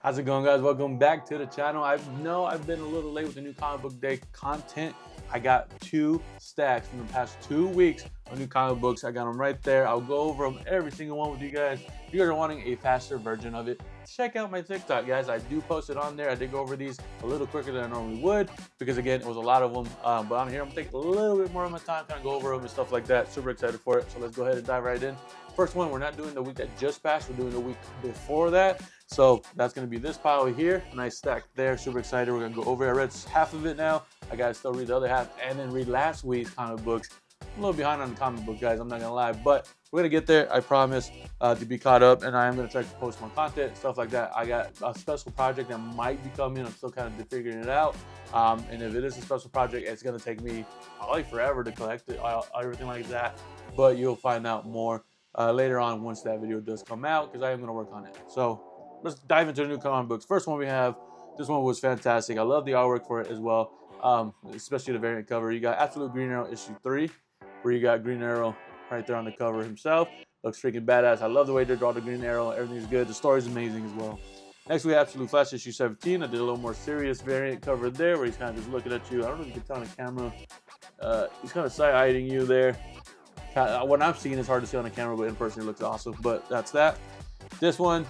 How's it going, guys? Welcome back to the channel. I know I've been a little late with the new comic book day content. I got 2 stacks from the past 2 weeks of new comic books. I got them right there. I'll go over them, every single one with you guys. If you guys are wanting a faster version of it, check out my TikTok, guys. I do post it on there. I did go over these a little quicker than I normally would because, again, it was a lot of them. But on here, I'm going to take a little bit more of my time, kind of go over them and stuff like that. Super excited for it. So let's go ahead and dive right in. First one, we're not doing the week that just passed. We're doing the week before that. So that's going to be this pile here. Nice stack there. Super excited. We're going to go over it. I read half of it now. I got to still read the other half and then read last week's comic books. I'm a little behind on the comic book, guys. I'm not going to lie. But we're going to get there. I promise to be caught up. And I am going to try to post more content, stuff like that. I got a special project that might be coming. I'm still kind of figuring it out. And if it is a special project, it's going to take me probably forever to collect it, everything like that. But you'll find out more later on once that video does come out, because I am going to work on it. So let's dive into the new comic books. First one we have, this one was fantastic. I love the artwork for it as well, especially the variant cover. You got Absolute Green Arrow issue 3, where you got Green Arrow right there on the cover himself. Looks freaking badass. I love the way they draw the Green Arrow. Everything's good. The story's amazing as well. Next, we have Absolute Flash issue 17. I did a little more serious variant cover there, where he's kind of just looking at you. I don't know if you can tell on the camera. He's kind of side-eyeing you there. What I'm seeing is hard to see on the camera, but in person it looks awesome. But that's that. This one,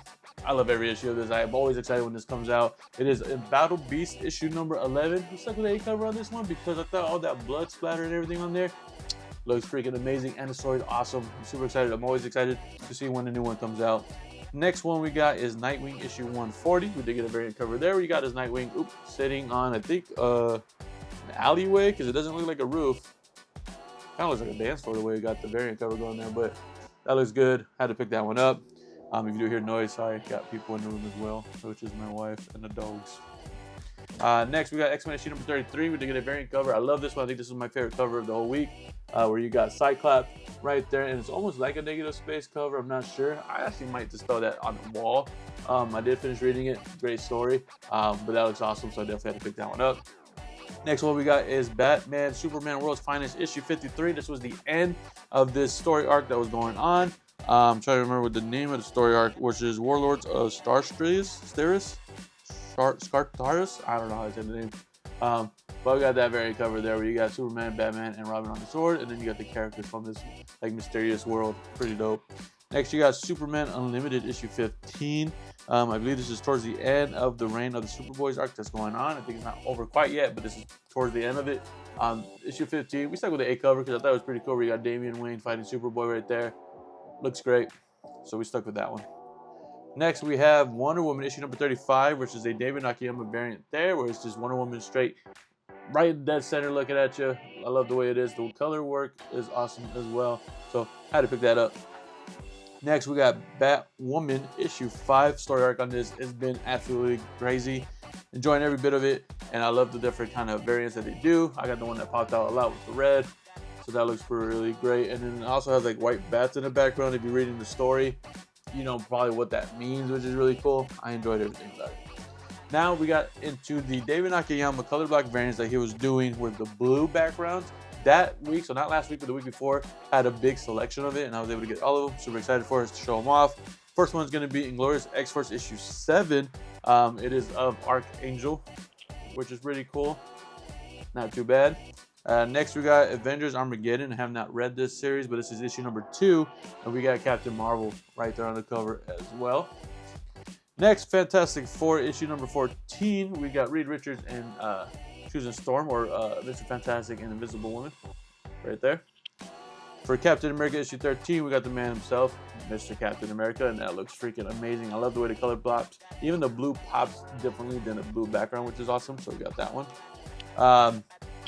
I love every issue of this. I'm always excited when this comes out. It is Battle Beast issue number 11. I'm stuck with the A cover on this one because I thought all that blood splatter and everything on there looks freaking amazing, and the story is awesome. I'm super excited. I'm always excited to see when the new one comes out. Next one we got is Nightwing issue 140. We did get a variant cover there. We got his Nightwing sitting on, I think, an alleyway, because it doesn't look like a roof. Kind of looks like a dance floor the way it got the variant cover going there, but that looks good. Had to pick that one up. If you do hear noise, sorry, got people in the room as well, which is my wife and the dogs. Next, we got X-Men issue number 33. We did get a variant cover. I love this one. I think this is my favorite cover of the whole week, where you got Cyclops right there, and it's almost like a negative space cover. I'm not sure. I actually might dispel that on the wall. I did finish reading it. Great story, but that looks awesome, so I definitely had to pick that one up. Next one we got is Batman Superman World's Finest issue 53. This was the end of this story arc that was going on. I'm trying to remember what the name of the story arc, which is Warlords of Scartaris. I don't know how to say the name. But we got that variant cover there, where you got Superman, Batman, and Robin on the sword, and then you got the characters from this like mysterious world. Pretty dope. Next, you got Superman Unlimited issue 15. I believe this is towards the end of the reign of the Superboys arc that's going on. I think it's not over quite yet, but this is towards the end of it. Issue 15, we stuck with the A cover because I thought it was pretty cool. We got Damian Wayne fighting Superboy right there. Looks great, so we stuck with that one. Next, we have Wonder Woman issue number 35, which is a David Nakayama variant there, where it's just Wonder Woman straight, right in dead center looking at you. I love the way it is. The color work is awesome as well, so I had to pick that up. Next, we got Batwoman issue 5. Story arc on this has been absolutely crazy. Enjoying every bit of it, and I love the different kind of variants that they do. I got the one that popped out a lot with the red, so that looks really great. And then it also has like white bats in the background. If you're reading the story, you know probably what that means, which is really cool. I enjoyed everything about it. Now we got into the David Nakayama color block variants that he was doing with the blue backgrounds. That week, so not last week, but the week before, had a big selection of it, and I was able to get all of them. Super excited for us to show them off. First one's going to be Inglorious X-Force issue 7. It is of Archangel, which is pretty cool. Not too bad. Next, we got Avengers Armageddon. I have not read this series, but this is issue number 2, and we got Captain Marvel right there on the cover as well. Next, Fantastic Four issue number 14. We got Reed Richards and Susan Storm, or Mr. Fantastic and Invisible Woman, right there. For Captain America issue 13, we got the man himself, Mr. Captain America, and that looks freaking amazing. I love the way the color pops. Even the blue pops differently than the blue background, which is awesome. So we got that one.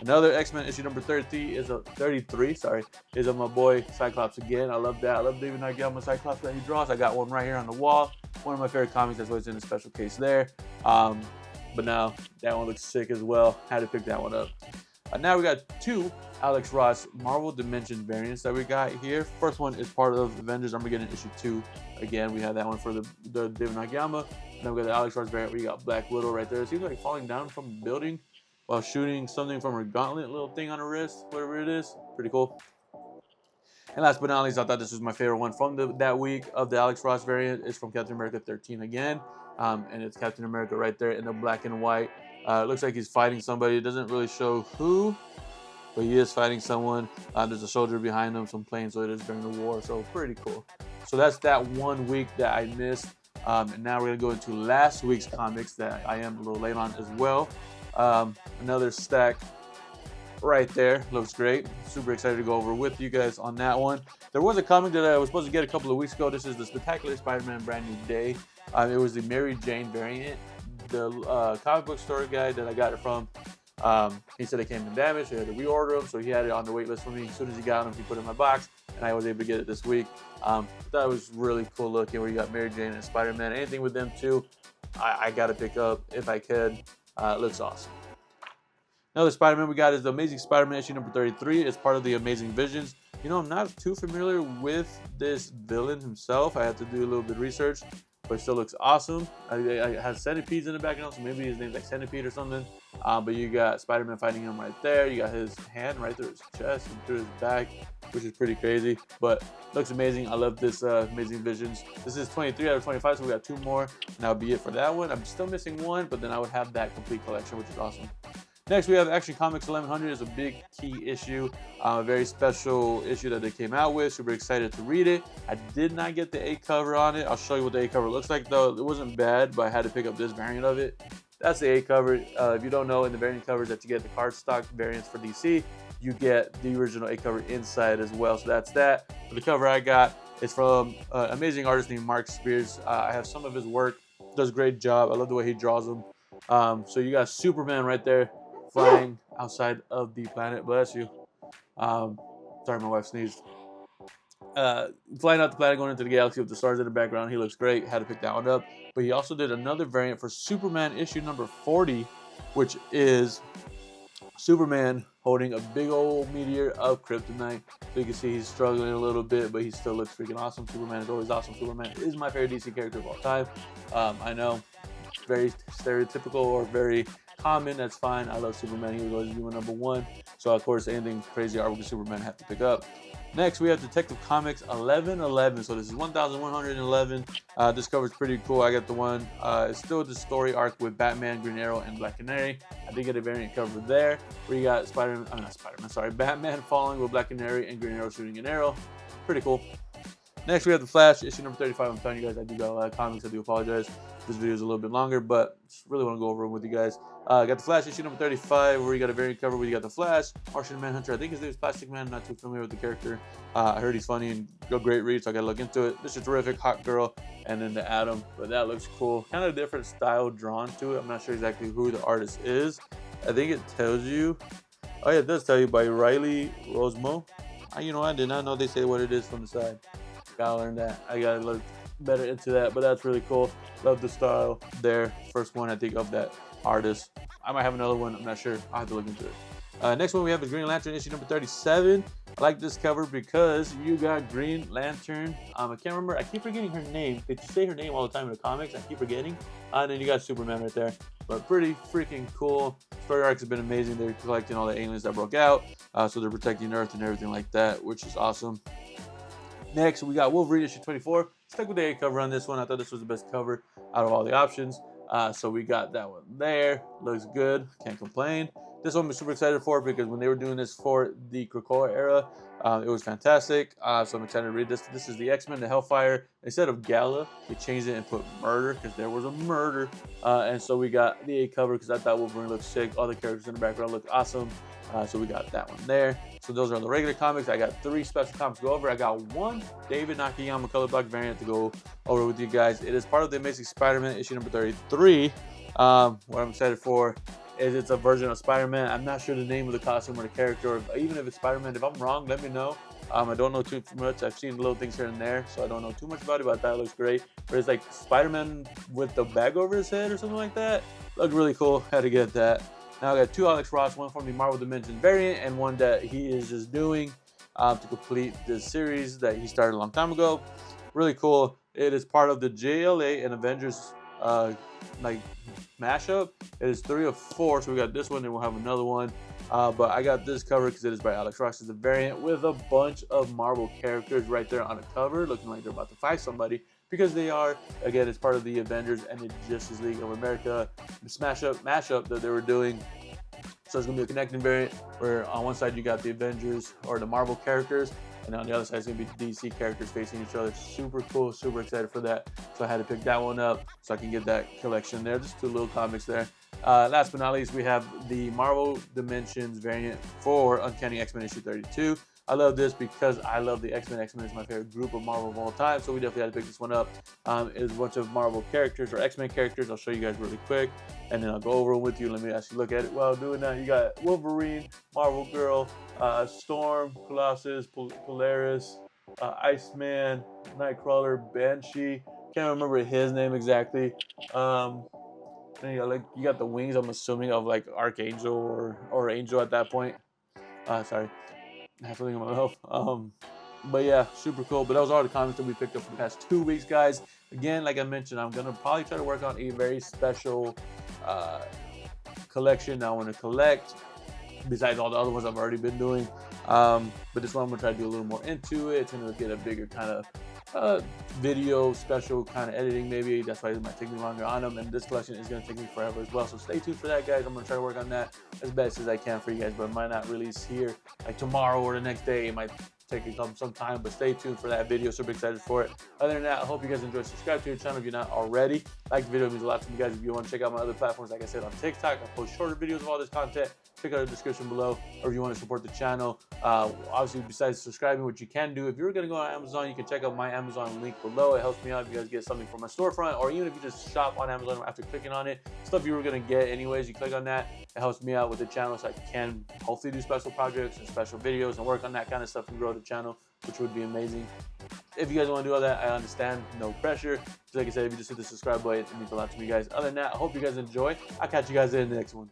Another X-Men issue number 33 is of my boy Cyclops again. I love that. I love David Nakayama Cyclops that he draws. I got one right here on the wall. One of my favorite comics. That's why it's in a special case there. But now that one looks sick as well. Had to pick that one up. Now we got 2 Alex Ross Marvel Dimension variants that we got here. First one is part of Avengers Armageddon issue 2. Again, we have that one for the David Nakayama. Then we got the Alex Ross variant where you got Black Widow right there. It seems like falling down from a building while shooting something from her gauntlet, little thing on her wrist, whatever it is. Pretty cool. And last but not least, I thought this was my favorite one from that week of the Alex Ross variant. It's from Captain America 13 again. and it's Captain America right there in the black and white. It looks like he's fighting somebody. It doesn't really show who, but he is fighting someone. There's a soldier behind him, some planes, so it is during the war, so pretty cool. So that's that 1 week that I missed. And now we're gonna go into last week's comics that I am a little late on as well. Another stack right there, looks great. Super excited to go over with you guys on that one. There was a comic that I was supposed to get a couple of weeks ago. This is the Spectacular Spider-Man Brand New Day. It was the Mary Jane variant. The comic book store guy that I got it from, he said it came in damaged, so I had to reorder them, so he had it on the wait list for me. As soon as he got them, he put it in my box, and I was able to get it this week. That was really cool looking, where you got Mary Jane and Spider-Man. Anything with them too, I got to pick up if I could. It looks awesome. Another Spider-Man we got is the Amazing Spider-Man issue number 33. It's part of the Amazing Visions. You know, I'm not too familiar with this villain himself. I had to do a little bit of research, but it still looks awesome. It has centipedes in the background, so maybe his name's like Centipede or something. But you got Spider-Man fighting him right there. You got his hand right through his chest and through his back, which is pretty crazy, but looks amazing. I love this Amazing Visions. This is 23 out of 25, so we got 2 more, and that'll be it for that one. I'm still missing 1, but then I would have that complete collection, which is awesome. Next, we have Action Comics 1100. It's a big key issue, a very special issue that they came out with. Super excited to read it. I did not get the A cover on it. I'll show you what the A cover looks like, though. It wasn't bad, but I had to pick up this variant of it. That's the A cover. If you don't know, in the variant covers that you get the cardstock variants for DC, you get the original A cover inside as well. So that's that. But the cover I got is from an amazing artist named Mark Spears. I have some of his work. Does a great job. I love the way he draws them. So you got Superman right there, flying outside of the planet. Bless you. Sorry, my wife sneezed. Flying out the planet, going into the galaxy with the stars in the background. He looks great. Had to pick that one up. But he also did another variant for Superman issue number 40, which is Superman holding a big old meteor of kryptonite. So you can see he's struggling a little bit, but he still looks freaking awesome. Superman is always awesome. Superman is my favorite DC character of all time. I know, very stereotypical or very common. That's fine. I love Superman. He was always my number 1. So of course, anything crazy artwork with Superman I have to pick up. Next, we have Detective Comics 1111. So this is 1111. This cover is pretty cool. I got the one. It's still the story arc with Batman, Green Arrow, and Black Canary. I did get a variant cover there where you got Batman falling with Black Canary and Green Arrow shooting an arrow. Pretty cool. Next, we have The Flash, issue number 35. I'm telling you guys, I do got a lot of comics. I do apologize. This video is a little bit longer, but just really want to go over them with you guys. Got The Flash, issue number 35, where you got a variant cover where you got The Flash, Martian Manhunter. I think his name is Plastic Man. Not too familiar with the character. I heard he's funny and a great read, so I got to look into it. This is terrific. Hot Girl, and then the Atom. But that looks cool. Kind of a different style drawn to it. I'm not sure exactly who the artist is. I think it tells you. Oh, yeah, it does tell you by Riley Rosmo. You know, I did not know they say what it is from the side. Gotta learn that. I gotta look better into that, but that's really cool. Love the style there. First one I think of that artist. I might have another one. I'm not sure. I'll have to look into it. Next one we have is Green Lantern issue number 37. I like this cover because you got Green Lantern. I can't remember. I keep forgetting her name. They say her name all the time in the comics. I keep forgetting. And then you got Superman right there. But pretty freaking cool. Story arcs have been amazing. They're collecting all the aliens that broke out. So they're protecting Earth and everything like that, which is awesome. Next, we got Wolverine issue 24. Stuck with the A cover on this one. I thought this was the best cover out of all the options. So we got that one there. Looks good. Can't complain. This one I'm super excited for because when they were doing this for the Krakoa era, it was fantastic. So I'm excited to read this. This is the X-Men, the Hellfire. Instead of Gala, they changed it and put murder because there was a murder. And so we got the A cover because I thought Wolverine looked sick. All the characters in the background looked awesome. So we got that one there. So those are the regular comics. I got 3 special comics to go over. I got 1 David Nakayama color block variant to go over with you guys. It is part of the Amazing Spider-Man issue number 33. What I'm excited for is it's a version of Spider-Man. I'm not sure the name of the costume or the character, or even if it's Spider-Man. If I'm wrong, let me know. I don't know too much. I've seen little things here and there, so I don't know too much about it, but that looks great. But it's like Spider-Man with the bag over his head or something like that. Looked really cool. Had to get that. Now I got 2 Alex Ross, one from the Marvel Dimensions variant and one that he is just doing to complete the series that he started a long time ago. Really cool. It is part of the JLA and Avengers like mashup. It is 3 of 4, so we got this one and we'll have another one. But I got this cover because it is by Alex Ross. It's a variant with a bunch of Marvel characters right there on the cover, looking like they're about to fight somebody. because they are, again, it's part of the Avengers and the Justice League of America mashup that they were doing. So it's gonna be a connecting variant where on one side you got the Avengers or the Marvel characters, and on the other side it's gonna be the DC characters facing each other. Super cool, super excited for that. So I had to pick that one up so I can get that collection there. Just two little comics there. Last but not least, we have the Marvel Dimensions variant for Uncanny X-Men issue 32. I love this because I love the X-Men. X-Men is my favorite group of Marvel of all time, so we definitely had to pick this one up. It's a bunch of Marvel characters or X-Men characters. I'll show you guys really quick, and then I'll go over them with you. Let me actually look at it while doing that. You got Wolverine, Marvel Girl, Storm, Colossus, Polaris, Iceman, Nightcrawler, Banshee. Can't remember his name exactly. Then you got the wings, I'm assuming, of like Archangel or Angel at that point. Sorry, I have something in my mouth. But yeah, super cool. But that was all the comics that we picked up for the past 2 weeks, guys. Again, like I mentioned, I'm gonna probably try to work on a very special collection I want to collect, besides all the other ones I've already been doing. But this one I'm gonna try to do a little more into it. It's gonna get a bigger kind of video special kind of editing maybe. That's why it might take me longer on them, and this collection is going to take me forever as well, so stay tuned for that, guys. I'm going to try to work on that as best as I can for you guys, but it might not release here like tomorrow or the next day. It might take some time, but stay tuned for that video. Super excited for it. Other than that, I hope you guys enjoyed. Subscribe to your channel if you're not already. Like the video, it means a lot to you guys. If you want to check out my other platforms, like I said, on TikTok, I post shorter videos of all this content. Check out the description below. Or if you want to support the channel, obviously besides subscribing, what you can do, if you're going to go on Amazon, you can check out my Amazon link below. It helps me out if you guys get something from my storefront, or even if you just shop on Amazon after clicking on it, stuff you were going to get anyways, you click on that. It helps me out with the channel, so I can hopefully do special projects and special videos and work on that kind of stuff and grow the channel, which would be amazing. If you guys want to do all that, I understand. No pressure. Just like I said, if you just hit the subscribe button, it means a lot to me, guys. Other than that, I hope you guys enjoy. I'll catch you guys in the next one.